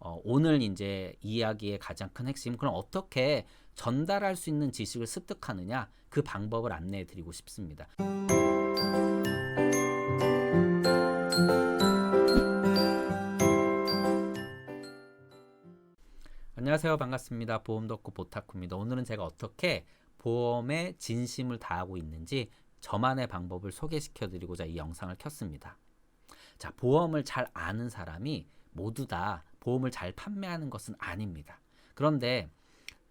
오늘 이제 이야기의 가장 큰 핵심, 그럼 어떻게 전달할 수 있는 지식을 습득하느냐, 그 방법을 안내해 드리고 싶습니다. 안녕하세요. 반갑습니다. 보험 덕후 보타쿠입니다. 오늘은 제가 어떻게 보험에 진심을 다하고 있는지 저만의 방법을 소개시켜 드리고자 이 영상을 켰습니다. 자, 보험을 잘 아는 사람이 모두 다 보험을 잘 판매하는 것은 아닙니다. 그런데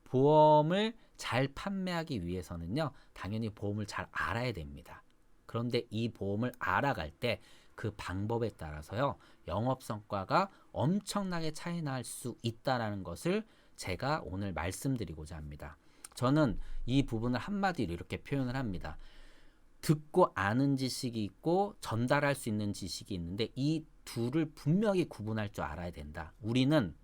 보험을 잘 판매하기 위해서는요, 당연히 보험을 잘 알아야 됩니다. 그런데 이 보험을 알아갈 때 그 방법에 따라서요, 영업 성과가 엄청나게 차이 날 수 있다는 것을 제가 오늘 말씀드리고자 합니다. 저는 이 부분을 한마디로 이렇게 표현을 합니다. 듣고 아는 지식이 있고 전달할 수 있는 지식이 있는데 이 둘을 분명히 구분할 줄 알아야 된다. 우리는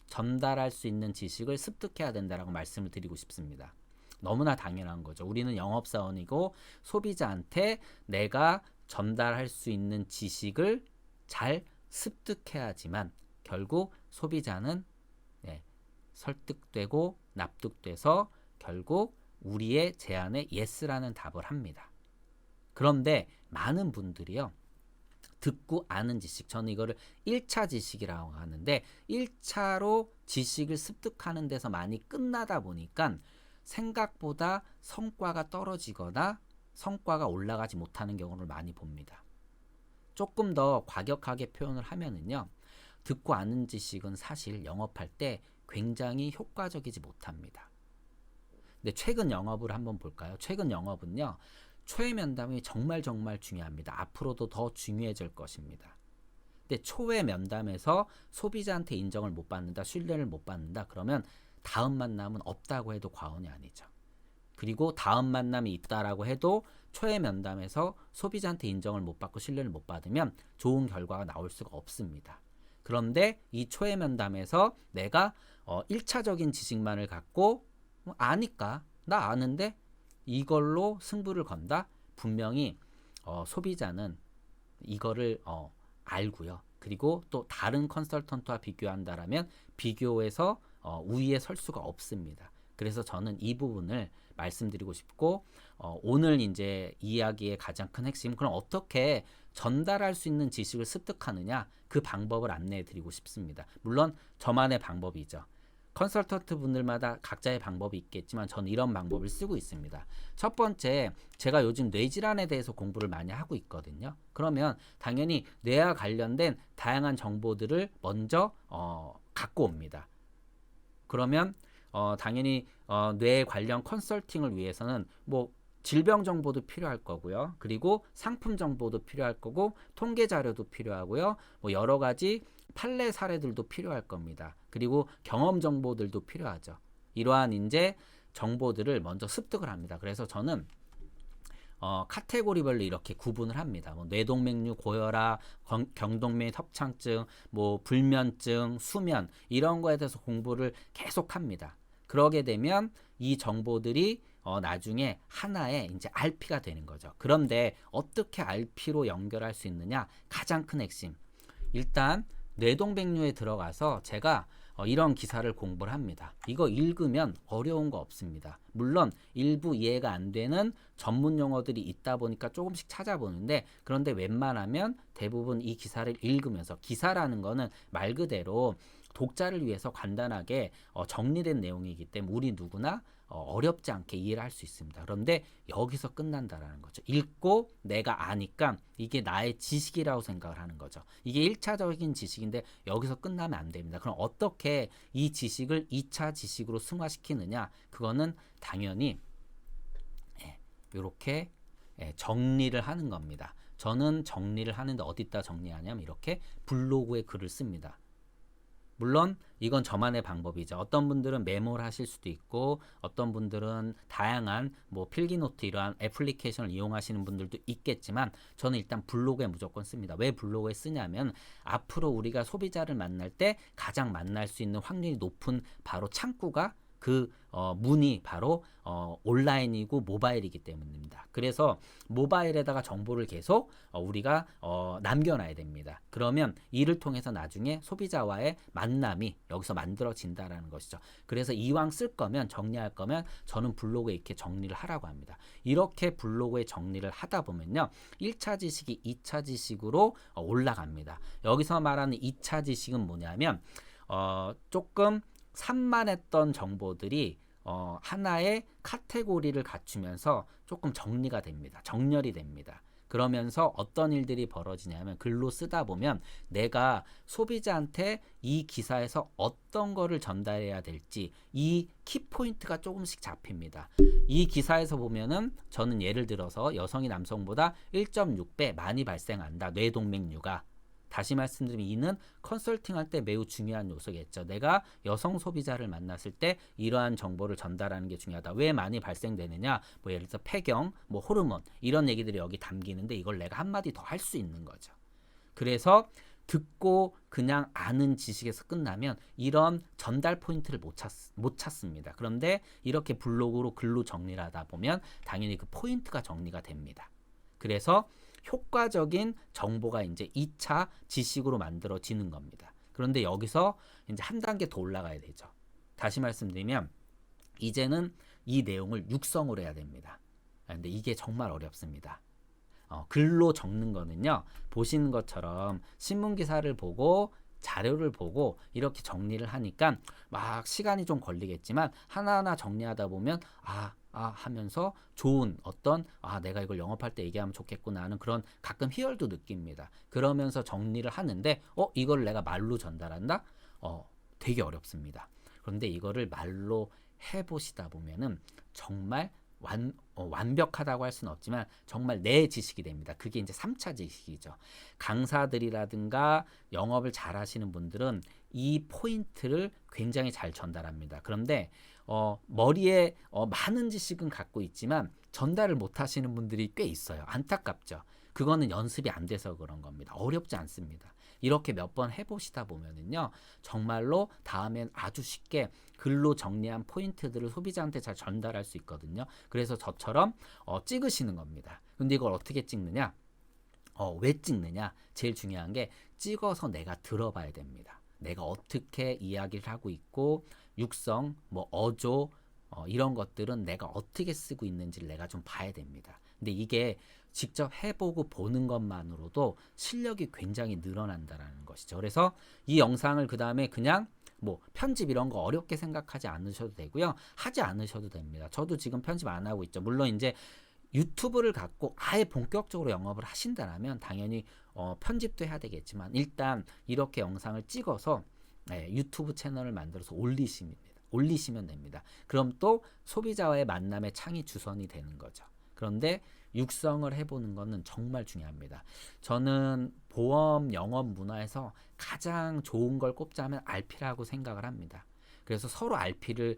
전달할 수 있는 지식을 습득해야 된다라고 말씀을 드리고 싶습니다. 너무나 당연한 거죠. 우리는 영업사원이고 소비자한테 내가 전달할 수 있는 지식을 잘 습득해야지만 결국 소비자는 설득되고 납득돼서 결국 우리의 제안에 예스라는 답을 합니다. 그런데 많은 분들이요, 듣고 아는 지식, 저는 이거를 1차 지식이라고 하는데 1차로 지식을 습득하는 데서 많이 끝나다 보니까 생각보다 성과가 떨어지거나 성과가 올라가지 못하는 경우를 많이 봅니다. 조금 더 과격하게 표현을 하면은요, 듣고 아는 지식은 사실 영업할 때 굉장히 효과적이지 못합니다. 근데 최근 영업을 한번 볼까요? 최근 영업은요, 초회 면담이 정말 중요합니다. 앞으로도 더 중요해질 것입니다. 근데 초회 면담에서 소비자한테 인정을 못 받는다, 신뢰를 못 받는다, 그러면 다음 만남은 없다고 해도 과언이 아니죠. 그리고 다음 만남이 있다라고 해도 초회 면담에서 소비자한테 인정을 못 받고 신뢰를 못 받으면 좋은 결과가 나올 수가 없습니다. 그런데 이 초회 면담에서 내가 1차적인 지식만을 갖고 아니까, 나 아는데 이걸로 승부를 건다? 분명히 소비자는 이거를 알고요. 그리고 또 다른 컨설턴트와 비교한다라면 비교해서 우위에 설 수가 없습니다. 그래서 저는 이 부분을 말씀드리고 싶고, 오늘 이제 이야기의 가장 큰 핵심, 그럼 어떻게 전달할 수 있는 지식을 습득하느냐, 그 방법을 안내해 드리고 싶습니다. 물론 저만의 방법이죠. 컨설턴트 분들마다 각자의 방법이 있겠지만 저는 이런 방법을 쓰고 있습니다. 첫 번째, 제가 요즘 뇌질환에 대해서 공부를 많이 하고 있거든요. 그러면 당연히 뇌와 관련된 다양한 정보들을 먼저 갖고 옵니다. 그러면 당연히 뇌 관련 컨설팅을 위해서는 뭐 질병 정보도 필요할 거고요. 그리고 상품 정보도 필요할 거고, 통계 자료도 필요하고요. 뭐 여러 가지 판례 사례들도 필요할 겁니다. 그리고 경험 정보들도 필요하죠. 이러한 이제 정보들을 먼저 습득을 합니다. 그래서 저는 카테고리별로 이렇게 구분을 합니다. 뭐 뇌동맥류 고혈압, 경동맥 협착증, 뭐 불면증, 수면, 이런 거에 대해서 공부를 계속 합니다. 그러게 되면 이 정보들이 나중에 하나의 이제 RP가 되는 거죠. 그런데 어떻게 RP로 연결할 수 있느냐? 가장 큰 핵심. 일단 뇌동맥류에 들어가서 제가 이런 기사를 공부를 합니다. 이거 읽으면 어려운 거 없습니다. 물론 일부 이해가 안 되는 전문 용어들이 있다 보니까 조금씩 찾아보는데, 그런데 웬만하면 대부분 이 기사를 읽으면서, 기사라는 거는 말 그대로 독자를 위해서 간단하게 정리된 내용이기 때문에 우리 누구나 어렵지 않게 이해를 할 수 있습니다. 그런데 여기서 끝난다라는 거죠. 읽고 내가 아니까 이게 나의 지식이라고 생각을 하는 거죠. 이게 1차적인 지식인데 여기서 끝나면 안 됩니다. 그럼 어떻게 이 지식을 2차 지식으로 승화시키느냐? 그거는 당연히 이렇게 정리를 하는 겁니다. 저는 정리를 하는데 어디다 정리하냐면 이렇게 블로그에 글을 씁니다. 물론 이건 저만의 방법이죠. 어떤 분들은 메모를 하실 수도 있고, 어떤 분들은 다양한 뭐 필기노트 이러한 애플리케이션을 이용하시는 분들도 있겠지만, 저는 일단 블로그에 무조건 씁니다. 왜 블로그에 쓰냐면 앞으로 우리가 소비자를 만날 때 가장 만날 수 있는 확률이 높은 바로 창구가 그 문이 바로 온라인이고 모바일이기 때문입니다. 그래서 모바일에다가 정보를 계속 우리가 남겨놔야 됩니다. 그러면 이를 통해서 나중에 소비자와의 만남이 여기서 만들어진다라는 것이죠. 그래서 이왕 쓸 거면 정리할 거면 저는 블로그에 이렇게 정리를 하라고 합니다. 이렇게 블로그에 정리를 하다 보면요. 1차 지식이 2차 지식으로 올라갑니다. 여기서 말하는 2차 지식은 뭐냐면 조금 산만했던 정보들이 하나의 카테고리를 갖추면서 조금 정리가 됩니다. 정렬이 됩니다. 그러면서 어떤 일들이 벌어지냐면 글로 쓰다 보면 내가 소비자한테 이 기사에서 어떤 거를 전달해야 될지 이 키포인트가 조금씩 잡힙니다. 이 기사에서 보면은 저는 예를 들어서 여성이 남성보다 1.6배 많이 발생한다. 뇌동맥류가. 다시 말씀드리면 이는 컨설팅할 때 매우 중요한 요소겠죠. 내가 여성 소비자를 만났을 때 이러한 정보를 전달하는 게 중요하다. 왜 많이 발생되느냐? 뭐 예를 들어서 폐경, 뭐 호르몬 이런 얘기들이 여기 담기는데 이걸 내가 한마디 더 할 수 있는 거죠. 그래서 듣고 그냥 아는 지식에서 끝나면 이런 전달 포인트를 못 찾습니다. 그런데 이렇게 블로그로 글로 정리를 하다 보면 당연히 그 포인트가 정리가 됩니다. 그래서 효과적인 정보가 이제 2차 지식으로 만들어지는 겁니다. 그런데 여기서 이제 한 단계 더 올라가야 되죠. 다시 말씀드리면 이제는 이 내용을 육성을 해야 됩니다. 근데 이게 정말 어렵습니다. 글로 적는 거는요. 보시는 것처럼 신문 기사를 보고 자료를 보고 이렇게 정리를 하니까 막 시간이 좀 걸리겠지만 하나하나 정리하다 보면 하면서 좋은 어떤 내가 이걸 영업할 때 얘기하면 좋겠구나 하는 그런 가끔 희열도 느낍니다. 그러면서 정리를 하는데 이걸 내가 말로 전달한다? 되게 어렵습니다. 그런데 이거를 말로 해보시다 보면은 정말 완벽하다고 할 수는 없지만 정말 내 지식이 됩니다. 그게 이제 3차 지식이죠. 강사들이라든가 영업을 잘 하시는 분들은 이 포인트를 굉장히 잘 전달합니다. 그런데 머리에 많은 지식은 갖고 있지만 전달을 못 하시는 분들이 꽤 있어요. 안타깝죠. 그거는 연습이 안 돼서 그런 겁니다. 어렵지 않습니다. 이렇게 몇 번 해보시다 보면은요, 정말로 다음엔 아주 쉽게 글로 정리한 포인트들을 소비자한테 잘 전달할 수 있거든요. 그래서 저처럼 찍으시는 겁니다. 근데 이걸 어떻게 찍느냐? 왜 찍느냐? 제일 중요한 게 찍어서 내가 들어봐야 됩니다. 내가 어떻게 이야기를 하고 있고 육성, 뭐 어조 이런 것들은 내가 어떻게 쓰고 있는지를 내가 좀 봐야 됩니다. 근데 이게 직접 해보고 보는 것만으로도 실력이 굉장히 늘어난다는 것이죠. 그래서 이 영상을 그 다음에 그냥 뭐 편집 이런 거 어렵게 생각하지 않으셔도 되고요. 하지 않으셔도 됩니다. 저도 지금 편집 안 하고 있죠. 물론 이제 유튜브를 갖고 아예 본격적으로 영업을 하신다면 당연히 편집도 해야 되겠지만 일단 이렇게 영상을 찍어서 유튜브 채널을 만들어서 올리시면 됩니다. 그럼 또 소비자와의 만남의 창이 주선이 되는 거죠. 그런데 육성을 해보는 것은 정말 중요합니다. 저는 보험 영업 문화에서 가장 좋은 걸 꼽자면 RP라고 생각을 합니다. 그래서 서로 RP를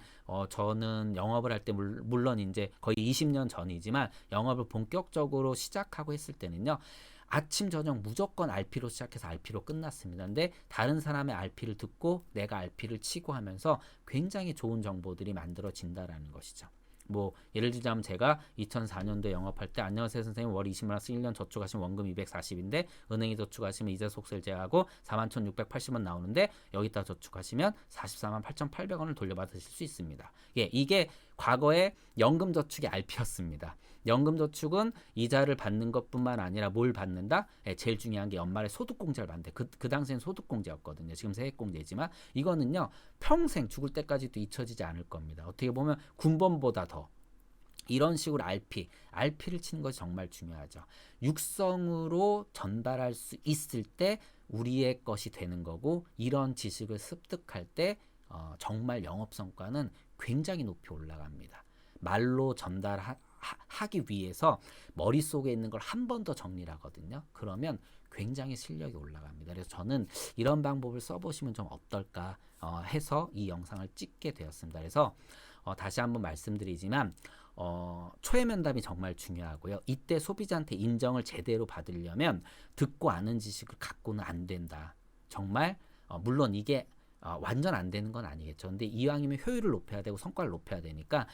저는 영업을 할 때 물론 이제 거의 20년 전이지만 영업을 본격적으로 시작하고 했을 때는요. 아침 저녁 무조건 RP로 시작해서 RP로 끝났습니다. 근데 다른 사람의 RP를 듣고 내가 RP를 치고 하면서 굉장히 좋은 정보들이 만들어진다라는 것이죠. 뭐 예를 들자면 제가 2004년도에 영업할 때 안녕하세요 선생님 월 20만 원 1년 저축하시면 원금 240인데 은행에 저축하시면 이자 속세를 제외하고 41,680원 나오는데 여기다 저축하시면 44만 8,800원을 돌려받으실 수 있습니다. 이게 과거에 연금 저축의 RP였습니다. 연금 저축은 이자를 받는 것뿐만 아니라 뭘 받는다? 제일 중요한 게 연말에 소득공제를 받는데 그 당시엔 소득공제였거든요. 지금 세액공제지만 이거는요. 평생 죽을 때까지도 잊혀지지 않을 겁니다. 어떻게 보면 군번보다 더 이런 식으로 RP를 치는 것이 정말 중요하죠. 육성으로 전달할 수 있을 때 우리의 것이 되는 거고 이런 지식을 습득할 때 정말 영업 성과는 굉장히 높이 올라갑니다. 말로 전달하기 위해서 머릿속에 있는 걸 한 번 더 정리를 하거든요. 그러면 굉장히 실력이 올라갑니다. 그래서 저는 이런 방법을 써보시면 좀 어떨까 해서 이 영상을 찍게 되었습니다. 그래서 다시 한번 말씀드리지만 초회 면담이 정말 중요하고요. 이때 소비자한테 인정을 제대로 받으려면 듣고 아는 지식을 갖고는 안 된다. 정말 물론 이게 완전 안 되는 건 아니겠죠. 근데 이왕이면 효율을 높여야 되고 성과를 높여야 되니까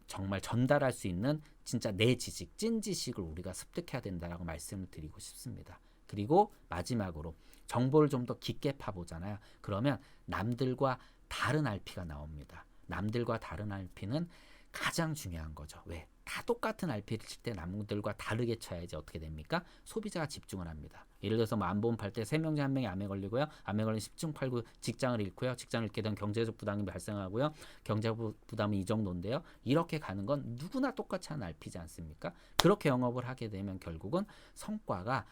정말 전달할 수 있는 진짜 내 지식, 찐 지식을 우리가 습득해야 된다라고 말씀을 드리고 싶습니다. 그리고 마지막으로 정보를 좀 더 깊게 파보잖아요. 그러면 남들과 다른 RP가 나옵니다. 남들과 다른 RP는 가장 중요한 거죠. 왜? 다 똑같은 RP를 칠 때 남들과 다르게 쳐야지 어떻게 됩니까? 소비자가 집중을 합니다. 예를 들어서 뭐 안보험 팔 때 3명 중 1명이 암에 걸리고요. 암에 걸린 10중 8구 직장을 잃고요. 직장을 잃게 되면 경제적 부담이 발생하고요. 경제적 부담은 이 정도인데요. 이렇게 가는 건 누구나 똑같이 하는 RP지 않습니까? 그렇게 영업을 하게 되면 결국은 성과가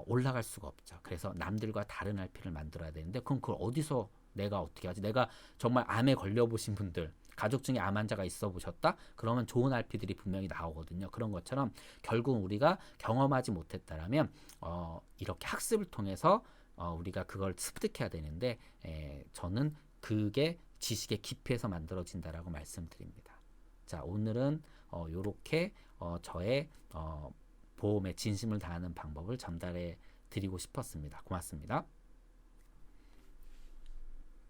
올라갈 수가 없죠. 그래서 남들과 다른 RP를 만들어야 되는데 그럼 그걸 어디서 내가 어떻게 하지? 내가 정말 암에 걸려보신 분들 가족 중에 암 환자가 있어 보셨다? 그러면 좋은 RP들이 분명히 나오거든요. 그런 것처럼 결국 우리가 경험하지 못했다라면 이렇게 학습을 통해서 우리가 그걸 습득해야 되는데 저는 그게 지식의 깊이에서 만들어진다라고 말씀드립니다. 자, 오늘은 요렇게 저의 보험에 진심을 다하는 방법을 전달해 드리고 싶었습니다. 고맙습니다.